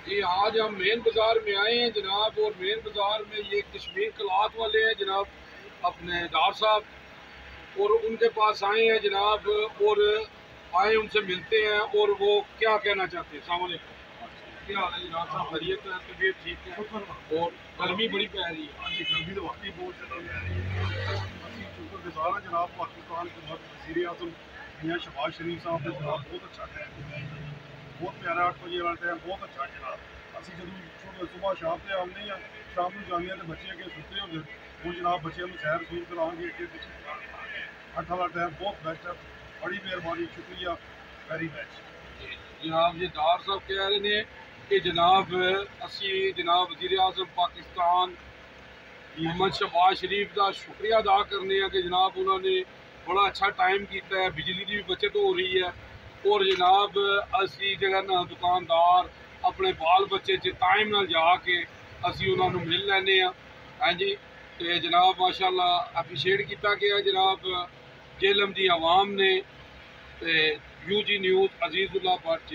जी आज हम मेन बाज़ार में आए हैं जनाब, और मेन बाज़ार में ये कश्मीर क्लॉथ वाले हैं जनाब, अपने डार साहब, और उनके पास आए हैं जनाब, और आए उनसे मिलते हैं और वो क्या कहना चाहते हैं। अस्सलाम वालेकुम। क्या हाल है जनाब साहब? खैरियत है? तबीयत ठीक है? और गर्मी बड़ी पै रही है। हाँ जी, गर्मी तो वाकई बहुत ज़्यादा पै रही है। असं शुक्रगुजार हैं जनाब पाकिस्तान के वज़ीर आज़म मियाँ शहबाज शरीफ साहब ने जनाब बहुत अच्छा टाइम, बहुत प्यारा 8 बजे वाला टाइम बहुत अच्छा जनाब। असं जो सुबह शाम से आने हैं, शाम को जाने तो बच्चे अगे सुते होंगे, हूँ जनाब बच्चों को सैर सूर कराएंगे अगे पिछले 8 वाला टाइम बहुत बेस्ट है। बड़ी मेहरबानी, शुक्रिया, वेरी मच। जनाब ये डार साहब कह रहे हैं कि जनाब असी जनाब वज़ीर आज़म पाकिस्तान मोहम्मद शहबाज शरीफ का शुक्रिया अदा करने कि जनाब उन्होंने बड़ा अच्छा टाइम किया है, बिजली की भी बचत हो रही है, और जनाब असी जगह ना दुकानदार अपने बाल बच्चे च टाइम नाल जाके असी उन्होंने मिल लैने। हाँ जी, तो जनाब माशाल्लाह अप्रीशिएट किया गया जनाब जेलम की आवाम ने। UG news अजीज़ुल्लाह but